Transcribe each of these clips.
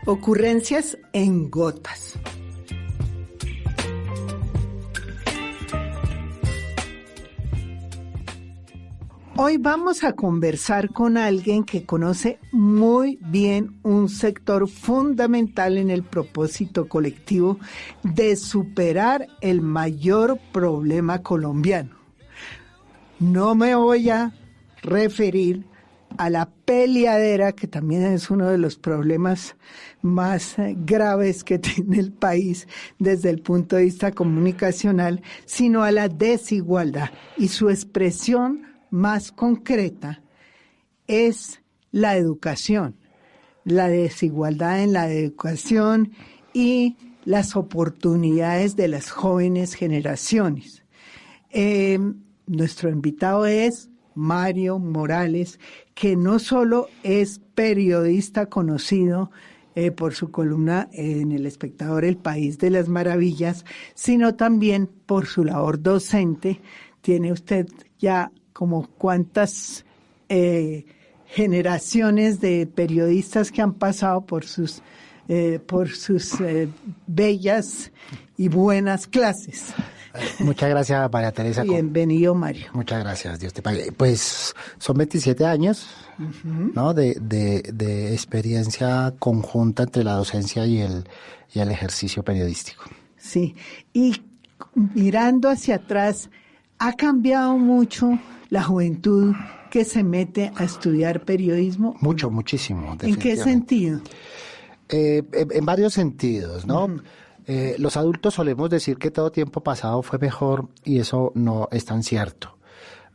Ocurrencias en gotas. Hoy vamos a conversar con alguien que conoce muy bien un sector fundamental en el propósito colectivo de superar el mayor problema colombiano. No me voy a referir a la peleadera, que también es uno de los problemas más graves que tiene el país desde el punto de vista comunicacional, sino a la desigualdad. Y su expresión más concreta es la educación, la desigualdad en la educación y las oportunidades de las jóvenes generaciones. Nuestro invitado es Mario Morales, que no solo es periodista conocido por su columna en El Espectador, El País de las Maravillas, sino también por su labor docente. Tiene usted ya como cuántas generaciones de periodistas que han pasado por sus bellas y buenas clases. Muchas gracias, María Teresa. Bienvenido, Mario. Muchas gracias, Dios te pague. Pues son 27 años, ¿no? de experiencia conjunta entre la docencia y el ejercicio periodístico. Sí, y mirando hacia atrás, ¿ha cambiado mucho la juventud que se mete a estudiar periodismo? Muchísimo. ¿En qué sentido? En varios sentidos, ¿no? Los adultos solemos decir que todo tiempo pasado fue mejor y eso no es tan cierto,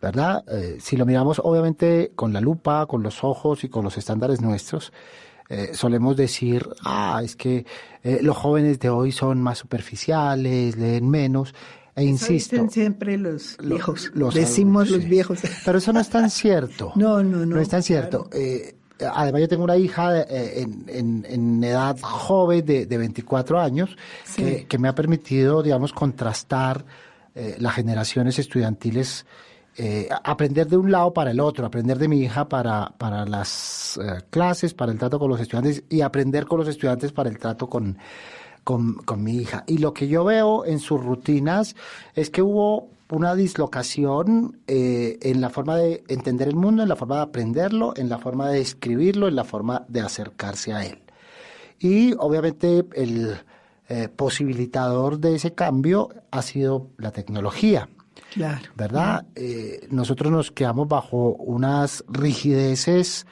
¿verdad? Si lo miramos obviamente con la lupa, con los ojos y con los estándares nuestros, solemos decir, es que los jóvenes de hoy son más superficiales, leen menos. E insisto, dicen siempre los viejos, decimos adultos, los viejos. Pero eso no es tan cierto. No es tan cierto. Claro. Además, yo tengo una hija en edad joven de 24 años, sí, que me ha permitido, digamos, contrastar las generaciones estudiantiles, aprender de un lado para el otro, aprender de mi hija para las clases, para el trato con los estudiantes, y aprender con los estudiantes para el trato con mi hija. Y lo que yo veo en sus rutinas es que hubo una dislocación en la forma de entender el mundo, en la forma de aprenderlo, en la forma de escribirlo, en la forma de acercarse a él. Y obviamente el posibilitador de ese cambio ha sido la tecnología. Claro. ¿Verdad? Nosotros nos quedamos bajo unas rigideces,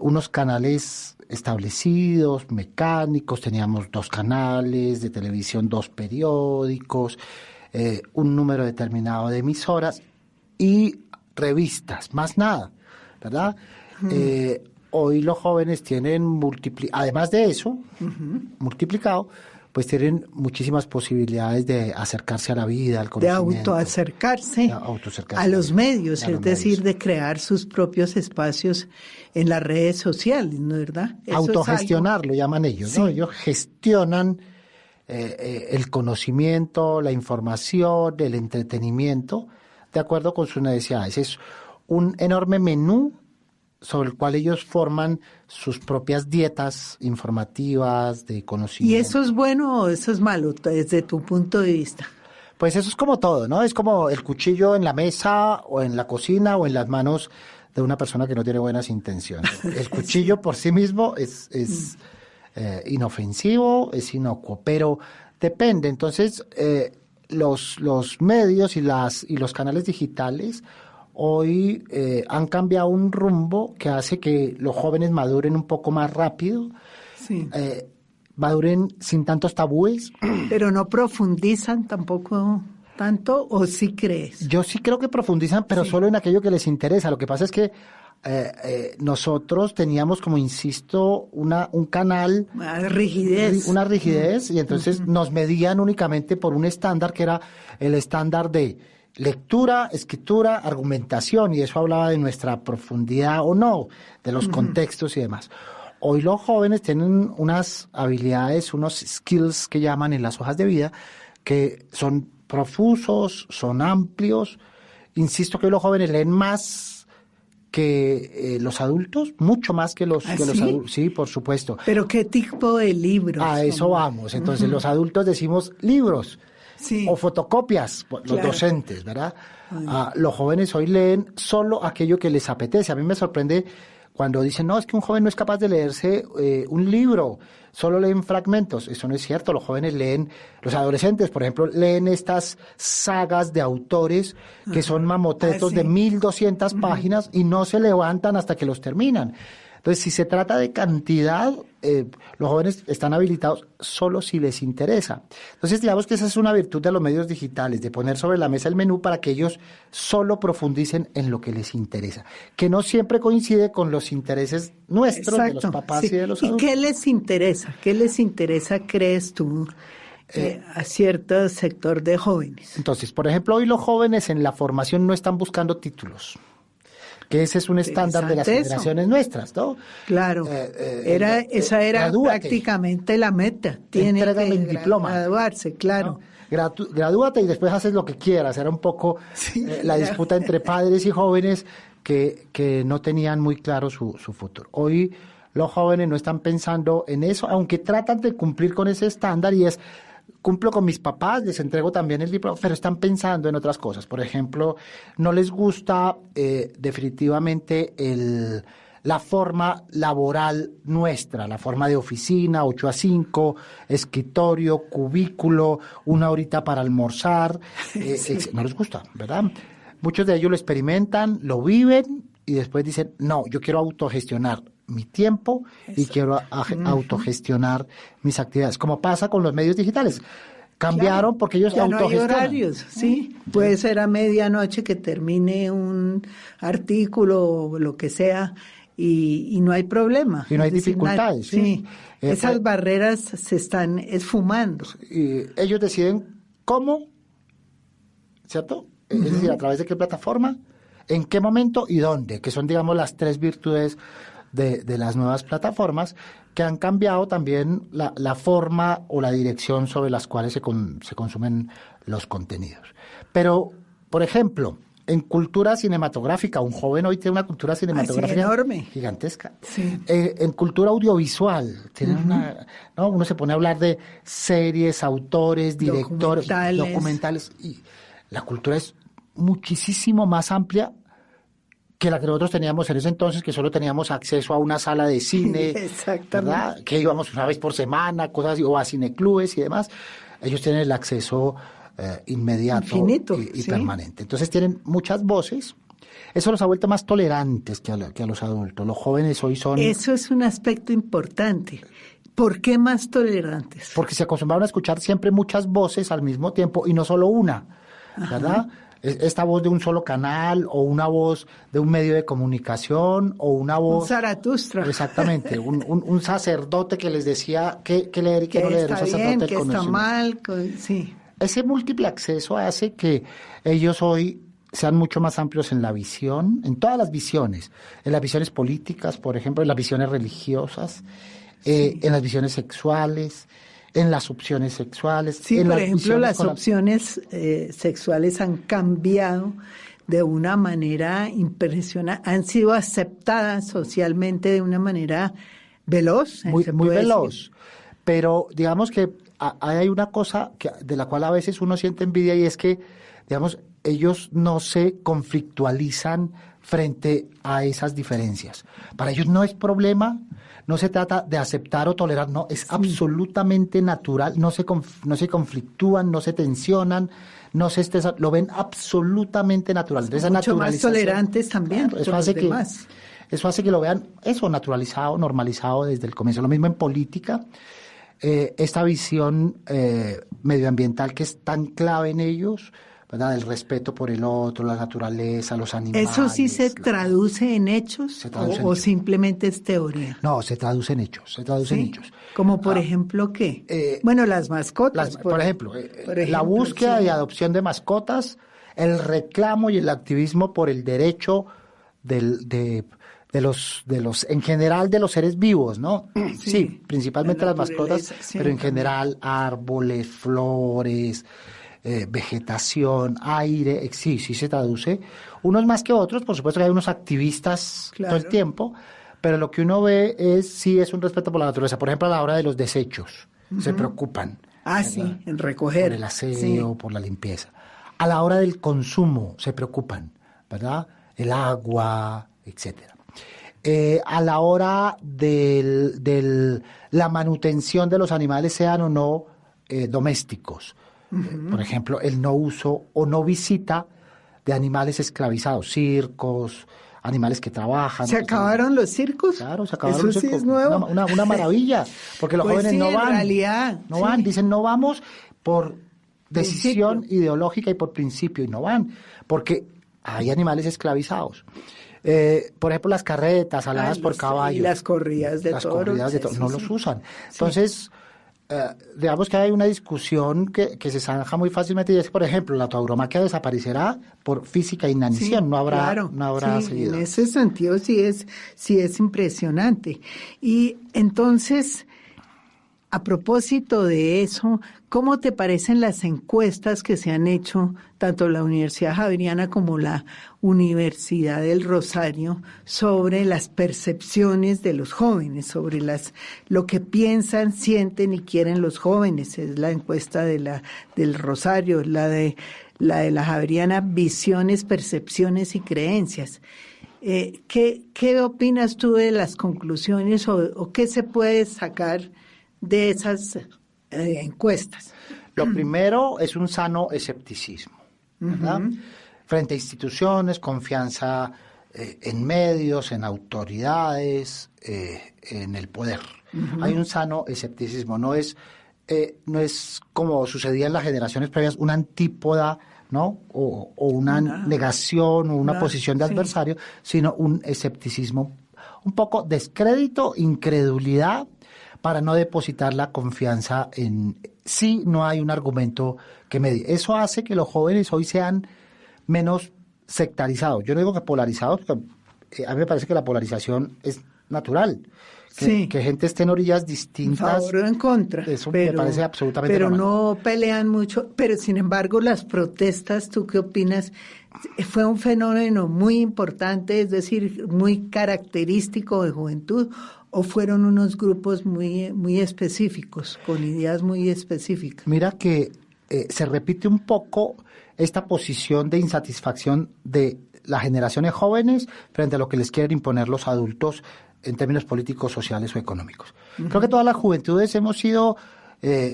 unos canales establecidos, mecánicos, teníamos 2 canales de televisión, 2 periódicos, un número determinado de emisoras y revistas, más nada, ¿verdad? Hoy los jóvenes tienen, además de eso, multiplicado, pues tienen muchísimas posibilidades de acercarse a la vida, al conocimiento. De autoacercarse a los medios, es decir, de crear sus propios espacios en las redes sociales, ¿no es verdad? Autogestionar, lo llaman ellos, ¿no? Sí. Ellos gestionan el conocimiento, la información, el entretenimiento, de acuerdo con sus necesidades. Es un enorme menú sobre el cual ellos forman sus propias dietas informativas de conocimiento. ¿Y eso es bueno o eso es malo desde tu punto de vista? Pues eso es como todo, ¿no? Es como el cuchillo en la mesa o en la cocina o en las manos de una persona que no tiene buenas intenciones. El cuchillo por sí mismo es inofensivo, es inocuo, pero depende. Entonces, los medios y los canales digitales hoy han cambiado un rumbo que hace que los jóvenes maduren un poco más rápido, sí, maduren sin tantos tabúes. Pero no profundizan tampoco tanto, ¿o sí crees? Yo sí creo que profundizan, pero sí, solo en aquello que les interesa. Lo que pasa es que nosotros teníamos, como insisto, un canal, una rigidez, y entonces nos medían únicamente por un estándar que era el estándar de lectura, escritura, argumentación, y eso hablaba de nuestra profundidad o no, de los contextos y demás. Hoy los jóvenes tienen unas habilidades, unos skills que llaman en las hojas de vida, que son profusos, son amplios. Insisto que los jóvenes leen más que los adultos, mucho más que los, ¿Ah, que los sí? adultos. Sí, por supuesto. ¿Pero qué tipo de libros? A eso vamos. Entonces, los adultos decimos libros Sí. o fotocopias, los Claro. docentes, ¿verdad? Los jóvenes hoy leen solo aquello que les apetece. A mí me sorprende cuando dicen, no, es que un joven no es capaz de leerse un libro, solo leen fragmentos. Eso no es cierto. Los jóvenes leen, los adolescentes, por ejemplo, leen estas sagas de autores que son mamotretos Ah, sí. de 1.200 páginas y no se levantan hasta que los terminan. Entonces, si se trata de cantidad, los jóvenes están habilitados solo si les interesa. Entonces, digamos que esa es una virtud de los medios digitales, de poner sobre la mesa el menú para que ellos solo profundicen en lo que les interesa, que no siempre coincide con los intereses nuestros, de los papás sí. y de los ¿Y adultos. qué les interesa? ¿Qué les interesa, crees tú, a cierto sector de jóvenes? Entonces, por ejemplo, hoy los jóvenes en la formación no están buscando títulos, que ese es un estándar de las Interesante eso. generaciones nuestras, ¿no? Claro, esa era gradúate. prácticamente la meta. Tiene Entrégame que el diploma. graduarse, claro. Gradúate y después haces lo que quieras. Era un poco Sí, la ya. disputa entre padres y jóvenes que no tenían muy claro su futuro. Hoy los jóvenes no están pensando en eso, aunque tratan de cumplir con ese estándar y es, cumplo con mis papás, les entrego también el diploma, pero están pensando en otras cosas. Por ejemplo, no les gusta definitivamente la forma laboral nuestra, la forma de oficina, 8 a 5, escritorio, cubículo, 1 horita para almorzar. No les gusta, ¿verdad? Muchos de ellos lo experimentan, lo viven y después dicen, no, yo quiero autogestionar mi tiempo y quiero autogestionar mis actividades, como pasa con los medios digitales. Cambiaron porque ellos Ya no hay autogestionan. horarios, sí. Puede ser a medianoche que termine un artículo o lo que sea y no hay problema. Y no hay Es decir, dificultades, sí. sí. Esas barreras se están esfumando. Y ellos deciden cómo, ¿cierto? Es decir, a través de qué plataforma, en qué momento y dónde, que son, digamos, las 3 virtudes de las nuevas plataformas que han cambiado también la forma o la dirección sobre las cuales se consumen los contenidos. Pero, por ejemplo, en cultura cinematográfica, un joven hoy tiene una cultura cinematográfica enorme. gigantesca. Sí. En cultura audiovisual, tienen ¿no? Uno se pone a hablar de series, autores, directores, documentales, y la cultura es muchísimo más amplia que la que nosotros teníamos en ese entonces, que solo teníamos acceso a una sala de cine, Exactamente. ¿verdad? Que íbamos una vez por semana, cosas así, o a cineclubes y demás. Ellos tienen el acceso inmediato Infinito, y sí. permanente. Entonces tienen muchas voces. Eso los ha vuelto más tolerantes que a los adultos. Los jóvenes hoy son... Eso es un aspecto importante. ¿Por qué más tolerantes? Porque se acostumbraron a escuchar siempre muchas voces al mismo tiempo y no solo una, ¿verdad? Esta voz de un solo canal o una voz de un medio de comunicación o una voz... Un Zaratustra. Exactamente, un sacerdote que les decía qué leer y qué no leer. Está un sacerdote bien, del que está conocimiento. mal, sí. Ese múltiple acceso hace que ellos hoy sean mucho más amplios en la visión, en todas las visiones, en las visiones políticas, por ejemplo, en las visiones religiosas, en las visiones sexuales, en las opciones sexuales. Sí, en por las ejemplo, visiones las con la- opciones sexuales han cambiado de una manera impresionante, han sido aceptadas socialmente de una manera veloz. muy, se muy puede veloz. decir. Pero digamos que hay una cosa de la cual a veces uno siente envidia y es que, digamos, ellos no se conflictualizan frente a esas diferencias. Para ellos no es problema, no se trata de aceptar o tolerar, no, es absolutamente natural, no se conflictúan, no se tensionan, no se estresan, lo ven absolutamente natural. Entonces, esa Mucho más naturalización- tolerantes también Claro, con los demás. eso hace que lo vean naturalizado, normalizado desde el comienzo. Lo mismo en política, esta visión medioambiental que es tan clave en ellos, ¿verdad? El respeto por el otro, la naturaleza, los animales. ¿Eso sí se traduce en hechos Se traduce en o hechos. simplemente es teoría? No, se traduce en hechos, se traduce en ¿Sí? hechos. Como por ejemplo, ¿qué? Bueno, las mascotas. Por ejemplo, por la ejemplo, búsqueda sí. y adopción de mascotas, el reclamo y el activismo por el derecho de los, en general, de los seres vivos, ¿no? Sí, principalmente la las mascotas, naturaleza, sí, pero en también. general árboles, flores, vegetación, aire, sí se traduce. Unos más que otros, por supuesto que hay unos activistas todo el tiempo, pero lo que uno ve es un respeto por la naturaleza. Por ejemplo, a la hora de los desechos, se preocupan. Sí, en recoger. Por el aseo, por la limpieza. A la hora del consumo, se preocupan, ¿verdad? El agua, etcétera. A la hora de la manutención de los animales, sean o no domésticos. Por ejemplo, el no uso o no visita de animales esclavizados, circos, animales que trabajan. ¿Se acabaron los circos? Claro, se acabaron los circos. Eso sí es nuevo. Una maravilla, porque los jóvenes no van. En realidad, no van, dicen no vamos por decisión ideológica y por principio, y no van, porque hay animales esclavizados. Por ejemplo, las carretas aladas por caballos. Y las corridas de toros. No los usan. Entonces, digamos que hay una discusión que se zanja muy fácilmente, y es, por ejemplo, la tauromaquia desaparecerá por física inanición, no habrá seguidores. En ese sentido sí es impresionante. Y entonces, a propósito de eso, ¿cómo te parecen las encuestas que se han hecho tanto la Universidad Javeriana como la Universidad del Rosario sobre las percepciones de los jóvenes, sobre lo que piensan, sienten y quieren los jóvenes? Es la encuesta del Rosario, la de la Javeriana, visiones, percepciones y creencias. ¿Qué opinas tú de las conclusiones o qué se puede sacar de esas encuestas? Lo primero es un sano escepticismo, ¿verdad? Frente a instituciones, confianza en medios, en autoridades, en el poder. Hay un sano escepticismo, no es como sucedía en las generaciones previas, una antípoda, ¿no? O una negación o una posición de adversario, sino un escepticismo, un poco descrédito, incredulidad, para no depositar la confianza en sí, no hay un argumento que medie. Eso hace que los jóvenes hoy sean menos sectarizados. Yo no digo que polarizados, porque a mí me parece que la polarización es natural. Que gente esté en orillas distintas. En favor o en contra. Eso me parece absolutamente normal. Pero no pelean mucho. Pero sin embargo, las protestas, ¿tú qué opinas? Fue un fenómeno muy importante, es decir, muy característico de juventud, ¿o fueron unos grupos muy, muy específicos, con ideas muy específicas? Mira que se repite un poco esta posición de insatisfacción de las generaciones jóvenes frente a lo que les quieren imponer los adultos en términos políticos, sociales o económicos. Creo que todas las juventudes hemos sido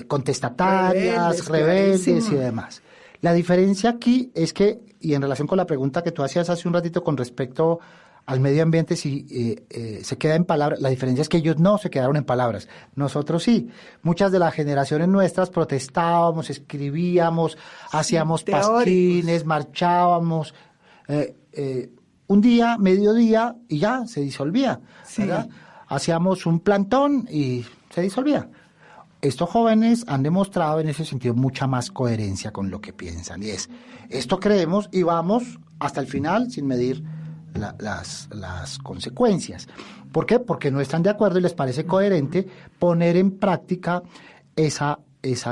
contestatarias, rebeldes y demás. La diferencia aquí es que, y en relación con la pregunta que tú hacías hace un ratito con respecto al medio ambiente, si se queda en palabras, la diferencia es que ellos no se quedaron en palabras, nosotros sí. Muchas de las generaciones nuestras protestábamos, escribíamos, hacíamos pasquines, marchábamos, un día, mediodía, y ya, se disolvía, ¿verdad? Hacíamos un plantón y se disolvía. Estos jóvenes han demostrado en ese sentido mucha más coherencia con lo que piensan, y es, esto creemos y vamos hasta el final sin medir las consecuencias. ¿Por qué? Porque no están de acuerdo y les parece coherente poner en práctica esa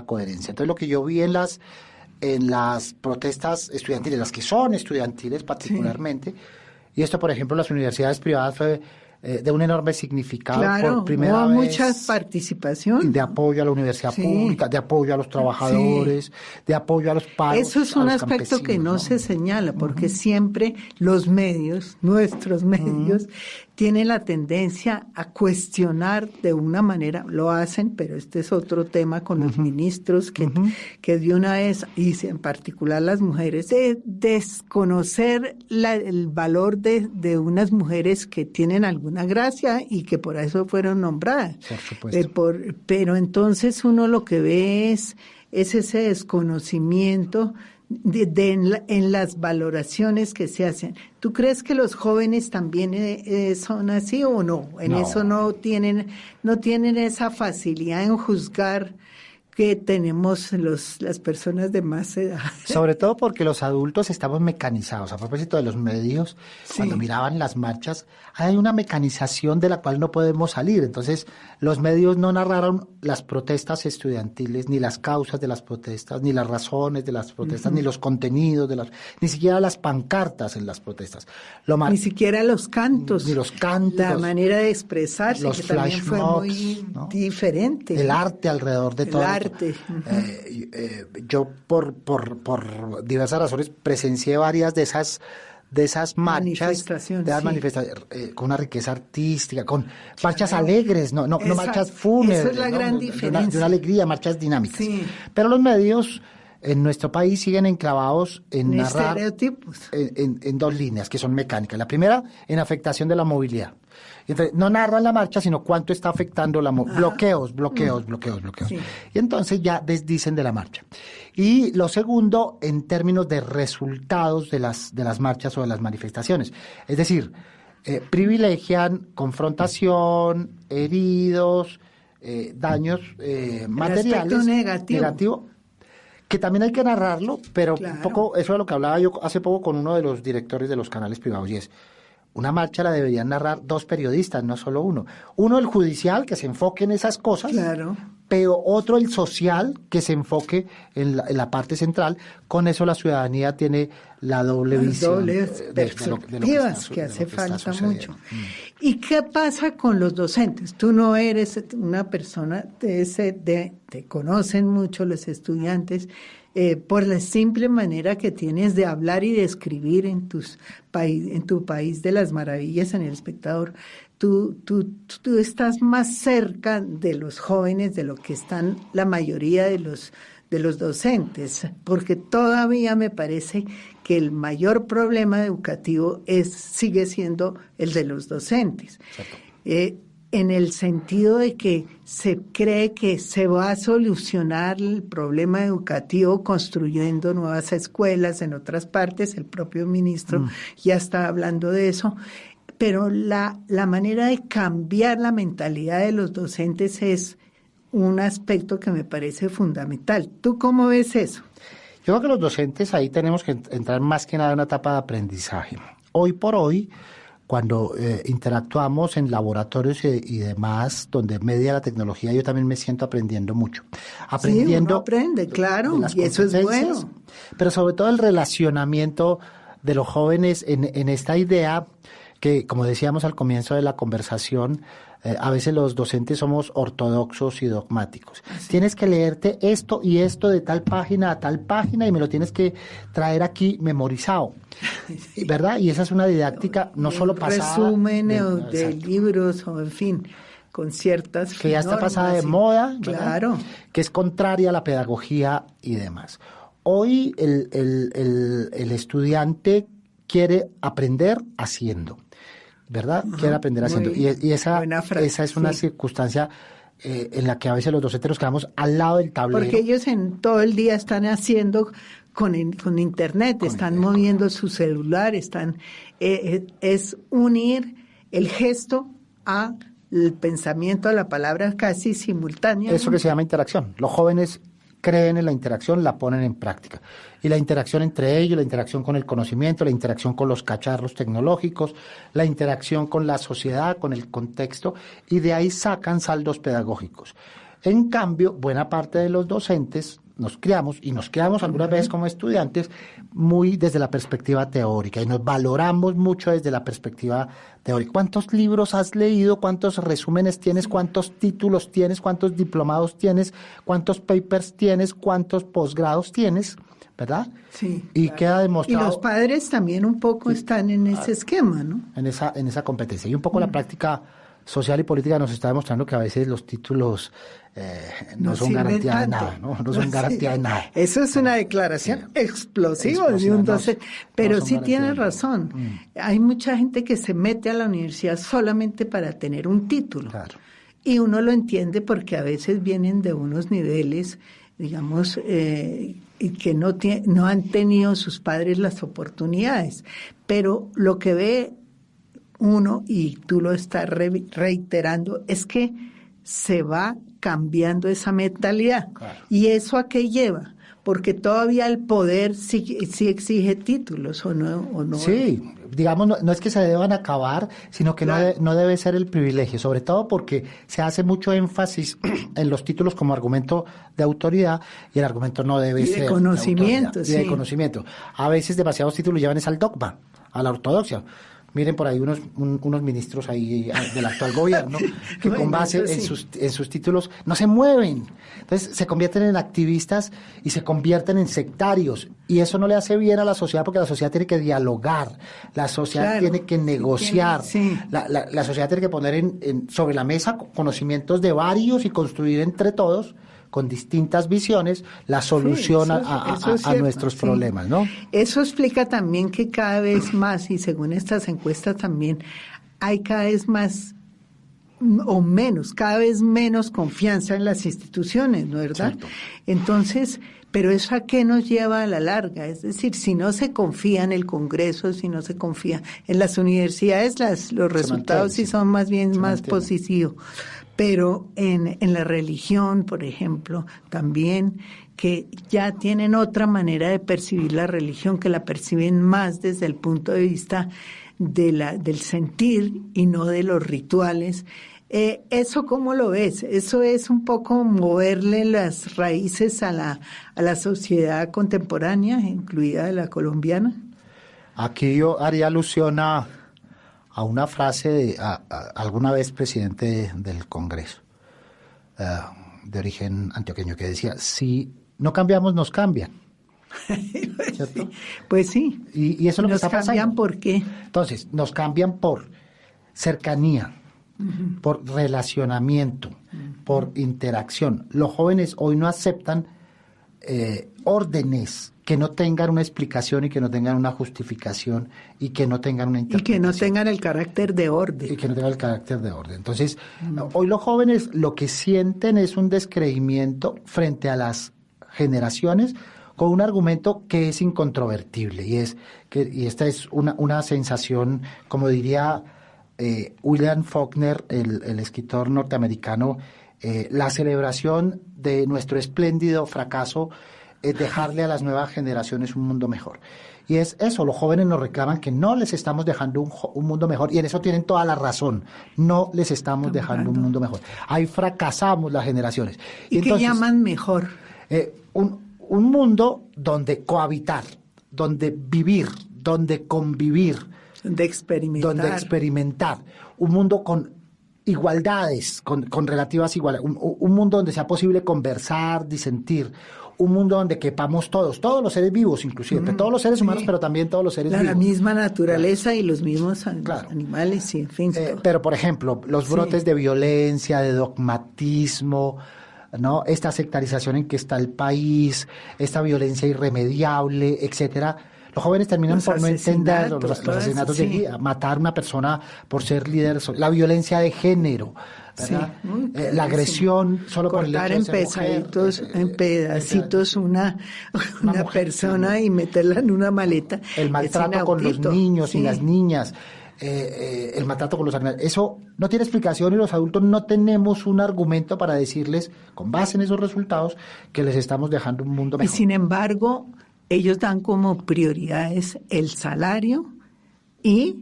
coherencia. Entonces, lo que yo vi en las protestas estudiantiles, las que son estudiantiles particularmente, y esto, por ejemplo, las universidades privadas fue de un enorme significado. Claro, por primera vez. Mucha participación. De apoyo a la universidad pública, de apoyo a los trabajadores, de apoyo a los paros. Eso es un aspecto que no se señala, porque siempre los medios, nuestros medios, tienen la tendencia a cuestionar de una manera, lo hacen, pero este es otro tema con los ministros que de una vez, y en particular las mujeres, de desconocer el valor de unas mujeres que tienen alguna gracia y que por eso fueron nombradas. Por supuesto. Pero entonces uno lo que ve es ese desconocimiento en las valoraciones que se hacen. ¿Tú crees que los jóvenes también son así o no? Eso no tienen esa facilidad en juzgar que tenemos las personas de más edad. Sobre todo porque los adultos estamos mecanizados. A propósito de los medios, cuando miraban las marchas, hay una mecanización de la cual no podemos salir. Entonces, los medios no narraron las protestas estudiantiles, ni las causas de las protestas, ni las razones de las protestas, ni los contenidos ni siquiera las pancartas en las protestas. Ni siquiera los cantos. Ni los cantos. La manera de expresarse, los que también fue mobs, muy ¿no? diferente. El arte alrededor de todo. El arte. Yo por diversas razones presencié varias de esas marchas, con una riqueza artística, con marchas alegres, no marchas fúnebres. Esa es la gran diferencia. De una alegría, marchas dinámicas. Sí. Pero los medios en nuestro país siguen enclavados en narrar estereotipos. En dos líneas que son mecánicas. La primera, en afectación de la movilidad. Entonces, no narran la marcha, sino cuánto está afectando la bloqueos. Sí. Y entonces ya desdicen de la marcha. Y lo segundo, en términos de resultados de las marchas o de las manifestaciones. Es decir, privilegian confrontación, heridos, daños materiales. Negativo. Que también hay que narrarlo, pero un poco, eso es lo que hablaba yo hace poco con uno de los directores de los canales privados, y es, una marcha la deberían narrar dos periodistas, no solo uno. Uno, el judicial, que se enfoque en esas cosas, pero otro, el social, que se enfoque en la parte central. Con eso la ciudadanía tiene la doble visión. Dobles perspectivas que hace falta mucho. ¿Y qué pasa con los docentes? Tú no eres una persona te conocen mucho los estudiantes por la simple manera que tienes de hablar y de escribir en tu país de las maravillas, en El Espectador. Tú estás más cerca de los jóvenes de lo que están la mayoría de los docentes, porque todavía me parece que el mayor problema educativo sigue siendo el de los docentes. En el sentido de que se cree que se va a solucionar el problema educativo construyendo nuevas escuelas en otras partes. El propio ministro ya está hablando de eso. Pero la manera de cambiar la mentalidad de los docentes es un aspecto que me parece fundamental. ¿Tú cómo ves eso? Yo creo que los docentes ahí tenemos que entrar más que nada en una etapa de aprendizaje. Hoy por hoy, cuando interactuamos en laboratorios y demás, donde media la tecnología, yo también me siento aprendiendo mucho. Sí, uno aprende, claro, y eso es bueno. Pero sobre todo el relacionamiento de los jóvenes en esta idea que, como decíamos al comienzo de la conversación, a veces los docentes somos ortodoxos y dogmáticos. Sí. Tienes que leerte esto y esto de tal página a tal página y me lo tienes que traer aquí memorizado, sí. ¿Verdad? Y esa es una didáctica no solo pasada. Resumen de libros o en fin, con ciertas que ya está pasada de moda, ¿verdad? Claro. Que es contraria a la pedagogía y demás. Hoy el estudiante quiere aprender haciendo, ¿verdad? Quiere aprender haciendo. Y esa es una circunstancia en la que a veces los docentes nos quedamos al lado del tablero. Porque ellos en todo el día están haciendo con internet, están moviendo su celular, es unir el gesto al pensamiento, a la palabra casi simultánea. Eso que se llama interacción. Los jóvenes creen en la interacción, la ponen en práctica. Y la interacción entre ellos, la interacción con el conocimiento, la interacción con los cacharros tecnológicos, la interacción con la sociedad, con el contexto, y de ahí sacan saldos pedagógicos. En cambio, buena parte de los docentes nos criamos algunas veces como estudiantes muy desde la perspectiva teórica y nos valoramos mucho desde la perspectiva teórica. ¿Cuántos libros has leído? ¿Cuántos resúmenes tienes? ¿Cuántos títulos tienes? ¿Cuántos diplomados tienes? ¿Cuántos papers tienes? ¿Cuántos posgrados tienes? ¿Verdad? Sí. Y claro. Queda demostrado. Y los padres también un poco están en ese esquema, ¿no? En esa competencia. Y un poco la práctica social y política nos está demostrando que a veces los títulos no son garantía de nada, ¿no? No son garantía de nada. Eso es una declaración explosiva de un docente. Pero sí tienes razón. Hay mucha gente que se mete a la universidad solamente para tener un título. Claro. Y uno lo entiende porque a veces vienen de unos niveles, digamos, y que no han tenido sus padres las oportunidades. Pero lo que ve uno, y tú lo estás reiterando, es que se va cambiando esa mentalidad. Claro. ¿Y eso a qué lleva? Porque todavía el poder sí exige títulos, ¿o no? Sí, digamos, no es que se deban acabar, sino que Claro. no debe ser el privilegio, sobre todo porque se hace mucho énfasis en los títulos como argumento de autoridad y el argumento no debe Y de ser conocimiento, autoridad, y de sí. conocimiento. A veces demasiados títulos llevan es al dogma, a la ortodoxia. Miren por ahí unos ministros ahí del actual gobierno que Bueno, con base eso sí. en sus títulos no se mueven. Entonces se convierten en activistas y se convierten en sectarios. Y eso no le hace bien a la sociedad porque la sociedad tiene que dialogar, la sociedad Claro, tiene que negociar, sí. la sociedad tiene que poner sobre la mesa conocimientos de varios y construir entre todos con distintas visiones la solución Sí, eso es a cierto, nuestros sí. problemas, ¿no? Eso explica también que cada vez más, y según estas encuestas también, hay cada vez más o menos, cada vez menos confianza en las instituciones, ¿no es verdad? Cierto. Entonces, pero ¿eso a qué nos lleva a la larga? Es decir, si no se confía en el Congreso, si no se confía en las universidades, los resultados sí son más bien más positivos. Pero en la religión, por ejemplo, también, que ya tienen otra manera de percibir la religión, que la perciben más desde el punto de vista del sentir y no de los rituales. ¿Eso cómo lo ves? ¿Eso es un poco moverle las raíces a la sociedad contemporánea, incluida la colombiana? Aquí yo haría alusión a una frase de alguna vez presidente del Congreso, de origen antioqueño, que decía, si no cambiamos, nos cambian. ¿Cierto? Pues sí. Y eso es lo que está pasando. ¿Nos cambian por qué? Entonces, nos cambian por cercanía, por relacionamiento, por interacción. Los jóvenes hoy no aceptan órdenes que no tengan una explicación y que no tengan una justificación y que no tengan una interpretación. Y que no tengan el carácter de orden. Y que no tengan el carácter de orden. Entonces, hoy los jóvenes lo que sienten es un descreimiento frente a las generaciones con un argumento que es incontrovertible y esta es una sensación, como diría William Faulkner, el escritor norteamericano, la celebración de nuestro espléndido fracaso es dejarle a las nuevas generaciones un mundo mejor. Y es eso, los jóvenes nos reclaman que no les estamos dejando un mundo mejor, y en eso tienen toda la razón, no les estamos dejando un mundo mejor. Ahí fracasamos las generaciones. ¿Y qué llaman mejor? Un mundo donde cohabitar, donde vivir, donde convivir, donde experimentar. Un mundo con igualdades, con relativas igualdades, un mundo donde sea posible conversar, disentir, un mundo donde quepamos todos los seres vivos inclusive, todos los seres humanos, pero también todos los seres vivos. La misma naturaleza y los mismos animales, y en fin. Pero, por ejemplo, los brotes de violencia, de dogmatismo, ¿no? Esta sectarización en que está el país, esta violencia irremediable, etcétera. Los jóvenes terminan por no entender los asesinatos de matar a una persona por ser líder, la violencia de género, ¿verdad? La agresión solo por el hecho de ser mujer, en pedacitos una persona y meterla en una maleta. El maltrato con los niños y las niñas. El maltrato con los animales, eso no tiene explicación y los adultos no tenemos un argumento para decirles, con base en esos resultados, que les estamos dejando un mundo mejor. Y sin embargo, ellos dan como prioridades el salario y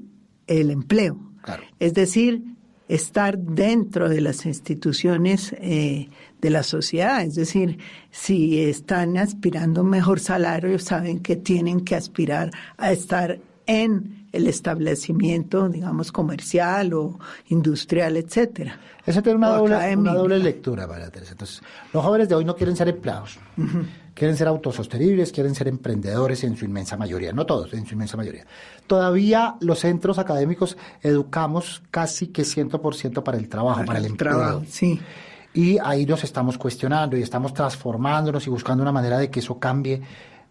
el empleo. Claro. Es decir, estar dentro de las instituciones de la sociedad. Es decir, si están aspirando a un mejor salario, saben que tienen que aspirar a estar en el establecimiento, digamos, comercial o industrial, etcétera. Eso tiene una doble lectura, María Teresa. Entonces, los jóvenes de hoy no quieren ser empleados, quieren ser autosostenibles, quieren ser emprendedores en su inmensa mayoría, no todos, en su inmensa mayoría. Todavía los centros académicos educamos casi que 100% para el trabajo, para el empleo. Trabajo, sí. Y ahí nos estamos cuestionando y estamos transformándonos y buscando una manera de que eso cambie.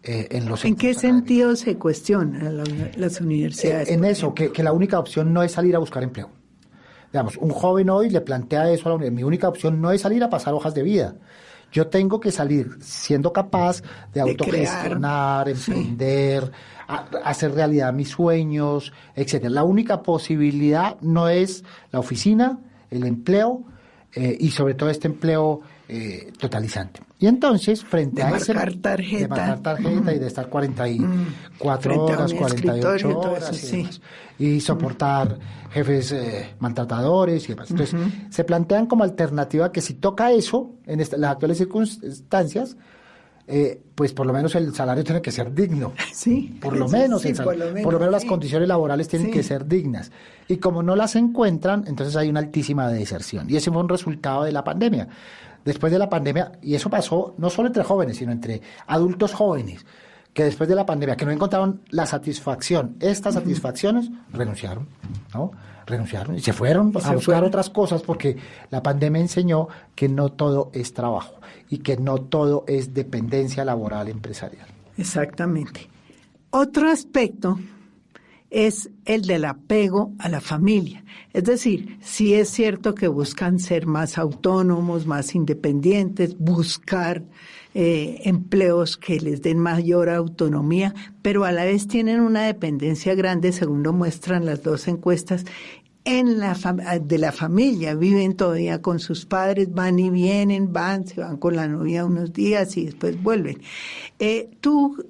¿En qué sentido se cuestionan las universidades? En eso, que la única opción no es salir a buscar empleo. Digamos, un joven hoy le plantea eso a la universidad: mi única opción no es salir a pasar hojas de vida. Yo tengo que salir siendo capaz de autogestionar, emprender, hacer realidad mis sueños, etcétera. La única posibilidad no es la oficina, el empleo, y sobre todo este empleo totalizante. Y entonces, frente a ese... De marcar tarjeta y de estar 44 horas, 48 horas y demás. Y soportar jefes maltratadores y demás. Entonces, se plantean como alternativa que si toca eso, en las actuales circunstancias, pues por lo menos el salario tiene que ser digno. Sí. Por lo menos las condiciones laborales tienen que ser dignas. Y como no las encuentran, entonces hay una altísima deserción. Y ese fue un resultado de la pandemia. Después de la pandemia, y eso pasó no solo entre jóvenes, sino entre adultos jóvenes, que después de la pandemia, que no encontraron la satisfacción, estas satisfacciones, renunciaron, ¿no? Renunciaron y se fueron a buscar otras cosas, porque la pandemia enseñó que no todo es trabajo y que no todo es dependencia laboral empresarial. Exactamente. Otro aspecto es el del apego a la familia. Es decir, sí es cierto que buscan ser más autónomos, más independientes, buscar empleos que les den mayor autonomía, pero a la vez tienen una dependencia grande, según lo muestran las dos encuestas, de la familia. Viven todavía con sus padres, van y vienen, se van con la novia unos días y después vuelven. ¿Tú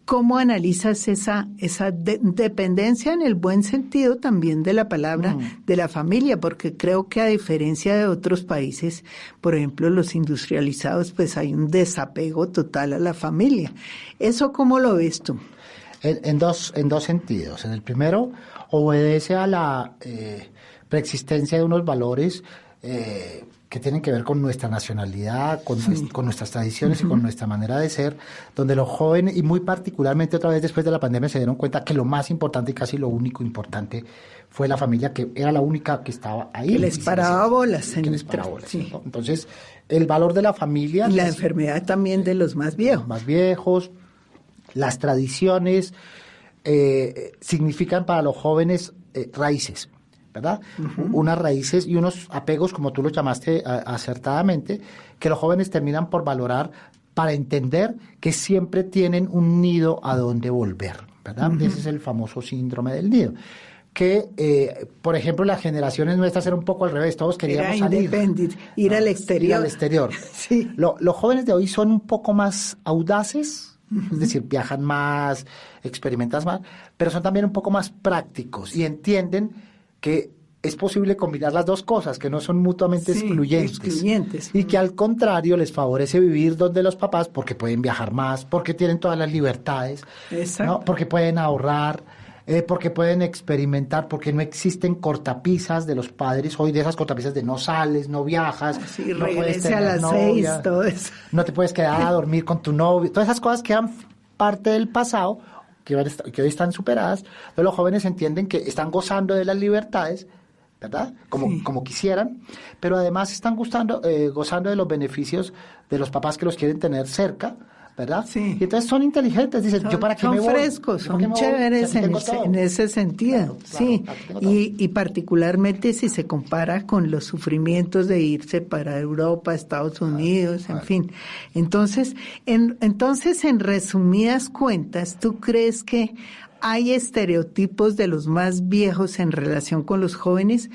cómo analizas esa dependencia en el buen sentido también de la palabra de la familia? Porque creo que a diferencia de otros países, por ejemplo los industrializados, pues hay un desapego total a la familia. ¿Eso cómo lo ves tú? En dos sentidos. En el primero, obedece a la preexistencia de unos valores que tienen que ver con nuestra nacionalidad, con nuestras tradiciones y con nuestra manera de ser, donde los jóvenes, y muy particularmente otra vez después de la pandemia, se dieron cuenta que lo más importante y casi lo único importante fue la familia, que era la única que estaba ahí. Que les paraba bolas. Sí. ¿No? Entonces, el valor de la familia... Y la enfermedad también de los más viejos. Más viejos, las tradiciones significan para los jóvenes raíces, ¿verdad? Unas raíces y unos apegos, como tú lo llamaste acertadamente, que los jóvenes terminan por valorar para entender que siempre tienen un nido a donde volver, ¿verdad? Ese es el famoso síndrome del nido. Que, por ejemplo, las generaciones nuestras eran un poco al revés, todos queríamos ir al exterior. Ir al exterior. Sí. Los jóvenes de hoy son un poco más audaces, es decir, viajan más, experimentan más, pero son también un poco más prácticos y entienden que es posible combinar las dos cosas, que no son mutuamente excluyentes. Y que al contrario les favorece vivir donde los papás, porque pueden viajar más, porque tienen todas las libertades, ¿no? Porque pueden ahorrar, porque pueden experimentar, porque no existen cortapisas de los padres hoy, de esas cortapisas de no sales, no viajas, sí, no puedes tener a las novia, 6, todo eso. No te puedes quedar a dormir con tu novio, todas esas cosas que eran parte del pasado, que hoy están superadas. Entonces los jóvenes entienden que están gozando de las libertades, ¿verdad? Como quisieran, pero además están gozando de los beneficios de los papás que los quieren tener cerca, ¿verdad? Sí. Y entonces son inteligentes, dicen, ¿yo para qué me voy? Son frescos, son chéveres en ese sentido, claro, sí. Y particularmente si se compara con los sufrimientos de irse para Europa, Estados Unidos, en fin. Entonces, en resumidas cuentas, ¿tú crees que hay estereotipos de los más viejos en relación con los jóvenes?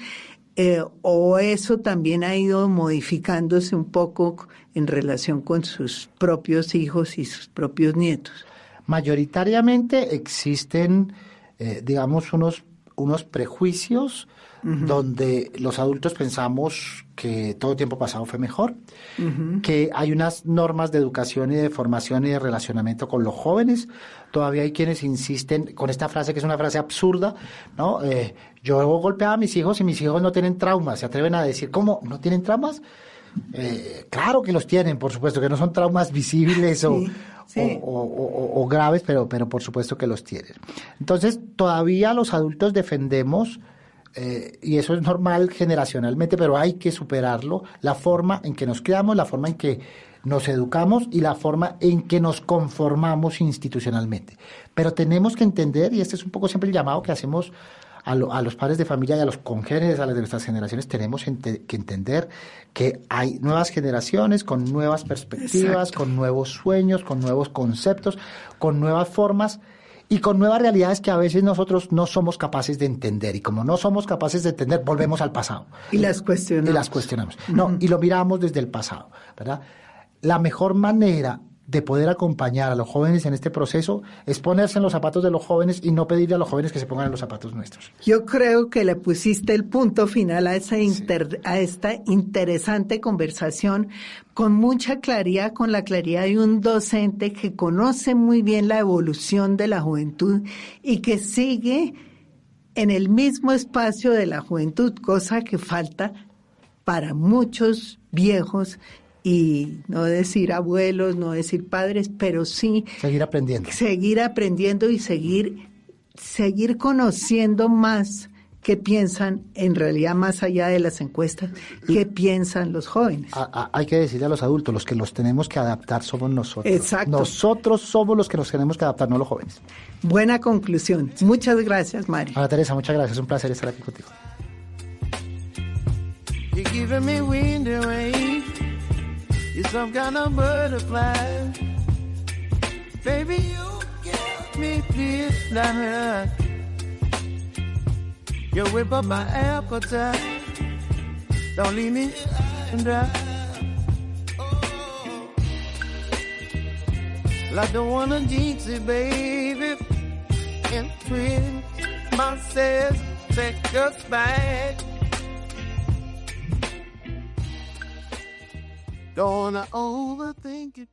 ¿O eso también ha ido modificándose un poco en relación con sus propios hijos y sus propios nietos? Mayoritariamente existen, digamos, unos prejuicios donde los adultos pensamos que todo tiempo pasado fue mejor, que hay unas normas de educación y de formación y de relacionamiento con los jóvenes. Todavía hay quienes insisten con esta frase, que es una frase absurda, ¿no? Yo golpeaba a mis hijos y mis hijos no tienen traumas. ¿Se atreven a decir cómo no tienen traumas? Claro que los tienen, por supuesto, que no son traumas visibles o graves, pero por supuesto que los tienen. Entonces, todavía los adultos defendemos, y eso es normal generacionalmente, pero hay que superarlo, la forma en que nos criamos, la forma en que nos educamos y la forma en que nos conformamos institucionalmente. Pero tenemos que entender, y este es un poco siempre el llamado que hacemos a los padres de familia y a los congéneres, a las de nuestras generaciones, tenemos que entender que hay nuevas generaciones con nuevas perspectivas, con nuevos sueños, con nuevos conceptos, con nuevas formas, y con nuevas realidades que a veces nosotros no somos capaces de entender. Y como no somos capaces de entender, volvemos al pasado. Y las cuestionamos. Y las cuestionamos. No, y lo miramos desde el pasado, ¿verdad? La mejor manera de poder acompañar a los jóvenes en este proceso es ponerse en los zapatos de los jóvenes y no pedirle a los jóvenes que se pongan en los zapatos nuestros. Yo creo que le pusiste el punto final a esta interesante conversación con mucha claridad, con la claridad de un docente que conoce muy bien la evolución de la juventud y que sigue en el mismo espacio de la juventud, cosa que falta para muchos viejos, y no decir abuelos, no decir padres, pero sí seguir aprendiendo. Seguir aprendiendo y seguir conociendo más qué piensan, en realidad más allá de las encuestas, qué piensan los jóvenes. Hay que decirle a los adultos, los que los tenemos que adaptar somos nosotros. Exacto. Nosotros somos los que nos tenemos que adaptar, no los jóvenes. Buena conclusión. Sí. Muchas gracias, Mario. Ana Teresa, muchas gracias. Es un placer estar aquí contigo. You're giving me wind and rain. You're some kind of butterfly. Baby, you give me midnight. You whip up my appetite. Don't leave me dry. Oh, I don't wanna jinx it, baby. And twist myself, take us back. Don't wanna overthink it.